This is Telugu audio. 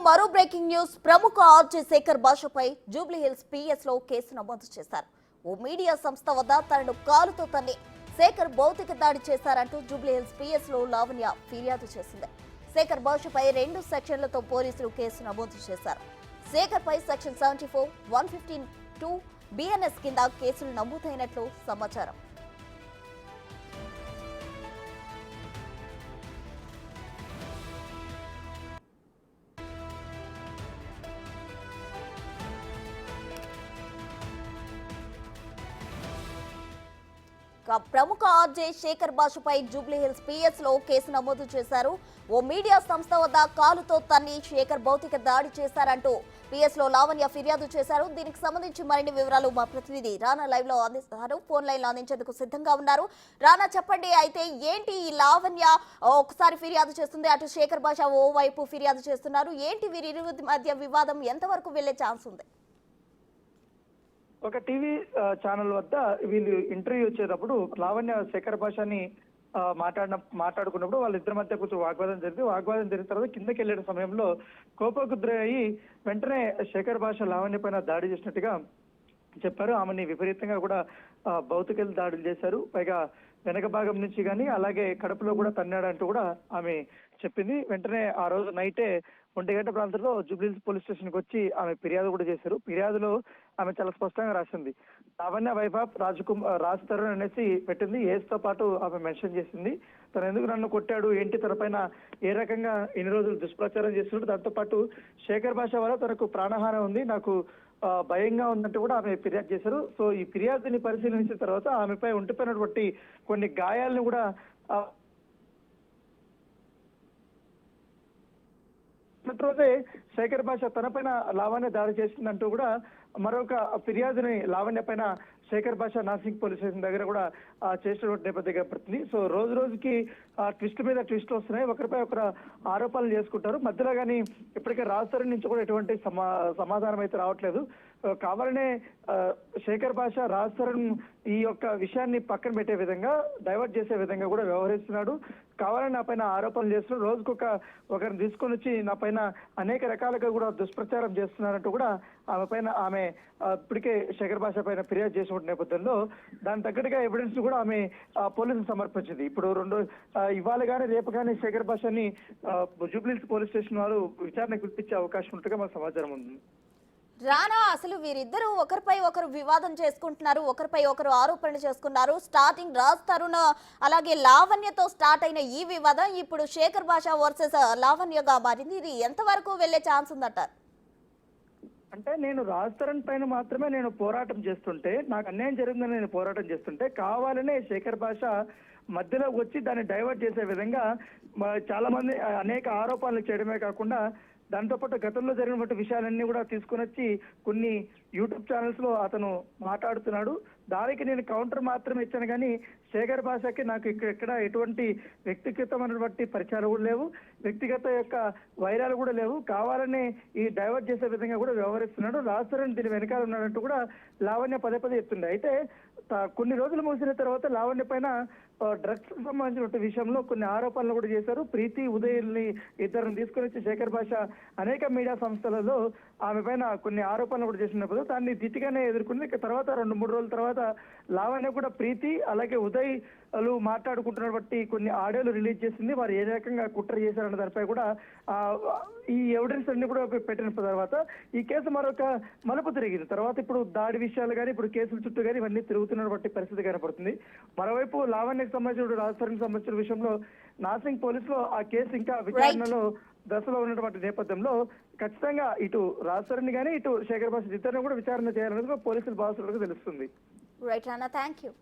మరో బ్రేకింగ్ న్యూస్. ప్రముఖ ఆర్జే శేఖర్ భాషపై జూబ్లీ హిల్స్ పిఎస్ లో కేసు నమోదు చేశారు. ఓ మీడియా సంస్థ వద్ద తనను కాలుతో తన్ని శేఖర్ భౌతిక దాడి చేశారంటూ జూబ్లీ హిల్స్ పిఎస్ లో లావణ్య ఫిర్యాదు చేసింది. శేఖర్ భాషపై 2 సెక్షన్లతో పోలీసులు కేసు నమోదు చేశారు. శేఖర్ పై సెక్షన్ 74, 115(2) బిఎన్ఎస్ కింద కేసులు నమోదైనట్లు సమాచారం. ప్రముఖ ఆర్జే శేఖర్ భాషపై జూబ్లీ హిల్స్ పిఎస్ లో కేసు నమోదు చేశారు. ఓ మీడియా సంస్థ వద్ద కాలుతో తన్ని శేఖర్ భౌతిక దాడి చేశారంటూ పిఎస్ లో లావణ్య ఫిర్యాదు చేశారు. దీనికి సంబంధించి మరిన్ని వివరాలు మా ప్రతినిధి రానా లైవ్ లో అందిస్తారు. ఫోన్ లైన్ లో అందించేందుకు సిద్ధంగా ఉన్నారు. రానా, చెప్పండి. అయితే ఏంటి ఈ లావణ్య ఒకసారి ఫిర్యాదు చేస్తుంది, అటు శేఖర్ భాష ఓ వైపు ఫిర్యాదు చేస్తున్నారు. ఏంటి వీరి మధ్య వివాదం ఎంతవరకు వెళ్లే ఛాన్స్ ఉంది? ఒక టీవీ ఛానల్ వద్ద వీళ్ళు ఇంటర్వ్యూ వచ్చేటప్పుడు లావణ్య శేఖర్ భాషని మాట్లాడుకున్నప్పుడు వాళ్ళిద్దరి మధ్య కొంచెం వాగ్వాదం జరిగిన తర్వాత కిందకి వెళ్ళే సమయంలో కోపగుద్ర అయ్యి వెంటనే శేఖర్ భాష లావణ్య పైన దాడి చేసినట్టుగా చెప్పారు. ఆమెని విపరీతంగా కూడా భౌతిక దాడులు చేశారు. పైగా వెనక భాగం నుంచి కానీ అలాగే కడుపులో కూడా తన్నాడంటూ కూడా ఆమె చెప్పింది. వెంటనే ఆ రోజు నైటే 1 గంట ప్రాంతంలో జూబ్లీహిల్స్ పోలీస్ స్టేషన్ కి వచ్చి ఆమె ఫిర్యాదు కూడా చేశారు. ఫిర్యాదులో ఆమె చాలా స్పష్టంగా రాసింది. లావణ్య వైఫ్ ఆఫ్ రాజ్ తరుణ్ అనేసి పెట్టింది. ఏజ్ తో పాటు ఆమె మెన్షన్ చేసింది. తను ఎందుకు నన్ను కొట్టాడు, ఏంటి, తన పైన ఏ రకంగా ఇన్ని రోజులు దుష్ప్రచారం చేస్తున్నాడు, దాంతో పాటు శేఖర్ భాష వల్ల తనకు ప్రాణహాని ఉంది, నాకు భయంగా ఉందంటూ కూడా ఆమె ఫిర్యాదు చేశారు. సో ఈ ఫిర్యాదుని పరిశీలించిన తర్వాత ఆమెపై ఒంటిపోయినటువంటి కొన్ని గాయాలను కూడా రోజే శేఖర్ భాష తన పైన లావణ్య దాడి చేసిందంటూ కూడా మరొక ఫిర్యాదుని లావణ్య పైన శేఖర్ భాష నాసింగ్ పోలీస్ స్టేషన్ దగ్గర కూడా చేసినటువంటి నేపథ్యం కనపడుతుంది. సో రోజు రోజుకి ట్విస్ట్ మీద ట్విస్ట్ వస్తున్నాయి. ఒకరిపై ఒకరు ఆరోపణలు చేసుకుంటారు. మధ్యలో కానీ ఇప్పటికే రాజ్ తరుణ్ నుంచి కూడా ఎటువంటి సమాధానం అయితే రావట్లేదు. కావాలనే శేఖర్ భాష రాజ్ తరుణ్ ఈ యొక్క విషయాన్ని పక్కన పెట్టే విధంగా, డైవర్ట్ చేసే విధంగా కూడా వ్యవహరిస్తున్నాడు. కావాలని నా పైన ఆరోపణలు చేస్తున్నాడు. రోజుకొక ఒకరిని తీసుకొని వచ్చి నా పైన అనేక రకాలుగా కూడా దుష్ప్రచారం చేస్తున్నారంటూ కూడా ఆమె ఇప్పటికే శేఖర్ భాష పైన ఫిర్యాదు చేసిన నేపథ్యంలో దాని తగ్గట్టుగా ఎవిడెన్స్ కూడా ఆమె పోలీసులు సమర్పించింది. ఇప్పుడు ఇవాళ కానీ రేపు కానీ శేఖర్ భాషని జూబ్లీహిల్స్ పోలీస్ స్టేషన్ వారు విచారణకు పిలిపించే అవకాశం ఉన్నట్టుగా మాకు సమాచారం ఉంది. రానా, అసలు వీరిద్దరూ ఒకరిపై ఒకరు వివాదం చేసుకుంటున్నారు, ఒకరిపై ఒకరు ఆరోపణలు చేసుకున్నారు. స్టార్టింగ్ రాజ్ తరుణ్ అలాగే లావణ్యతో స్టార్ట్ అయిన ఈ వివాదం ఇప్పుడు శేఖర్ భాష వర్సెస్ లావణ్యగా మారింది. ఇది ఎంతవరకు వెళ్లే ఛాన్స్ ఉందంటారు? అంటే నేను రాజ్ తరుణ్ పైన మాత్రమే నేను పోరాటం చేస్తుంటే, నాకు అన్యాయం జరిగిందని నేను పోరాటం చేస్తుంటే, కావాలనే శేఖర్ భాష మధ్యలోకి వచ్చి దాన్ని డైవర్ట్ చేసే విధంగా చాలా మంది అనేక ఆరోపణలు చేయడమే కాకుండా దాంతోపాటు గతంలో జరిగినటువంటి విషయాలన్నీ కూడా తీసుకుని వచ్చి కొన్ని యూట్యూబ్ ఛానల్స్ లో అతను మాట్లాడుతున్నాడు. దానికి నేను కౌంటర్ మాత్రమే ఇచ్చాను కానీ శేఖర్ భాషకి నాకు ఇక్కడ ఎటువంటి వ్యక్తిగతమైనటువంటి పరిచయాలు కూడా లేవు, వ్యక్తిగత యొక్క వైరాలు కూడా లేవు. కావాలనే ఈ డైవర్ట్ చేసే విధంగా కూడా వ్యవహరిస్తున్నాడు. రాజ్ తరుణ్ దీని వెనకాల ఉన్నాడంటూ కూడా లావణ్య పదే చెప్తుంది. అయితే కొన్ని రోజులు ముగిసిన తర్వాత లావణ్య పైన డ్రగ్స్ సంబంధించిన విషయంలో కొన్ని ఆరోపణలు కూడా చేశారు. ప్రీతి, ఉదయల్ని ఇద్దరిని తీసుకొని వచ్చి శేఖర్ భాష అనేక మీడియా సంస్థలలో ఆమె పైన కొన్ని ఆరోపణలు కూడా చేసినప్పుడు దాన్ని దిట్టిగానే ఎదుర్కొంది. తర్వాత 2-3 రోజుల తర్వాత లావణ్య కూడా ప్రీతి అలాగే ఉదయ్ మాట్లాడుకుంటున్నటువంటి కొన్ని ఆడియోలు రిలీజ్ చేసింది. వారు ఏ రకంగా కుట్ర చేశారన్న దానిపై కూడా ఈ ఎవిడెన్స్ అన్ని కూడా పెట్టిన తర్వాత ఈ కేసు మరొక మలుపు తిరిగింది. తర్వాత ఇప్పుడు దాడి విషయాలు కానీ ఇప్పుడు కేసుల చుట్టూ కానీ ఇవన్నీ తిరుగుతున్నటువంటి పరిస్థితి కనపడుతుంది. మరోవైపు లావణ్యకు సంబంధించిన రాజ్ తరుణ్కి సంబంధించిన విషయంలో నాసింగ్ పోలీసులో ఆ కేసు ఇంకా విచారణలో దశలో ఉన్నటువంటి నేపథ్యంలో ఖచ్చితంగా ఇటు రాజ్ తరుణ్ కానీ ఇటు శేఖర్ భాష ఇద్దరిని కూడా విచారణ చేయాలనేది పోలీసులు భావిస్తున్నట్టు తెలుస్తుంది. Right Rana, thank you.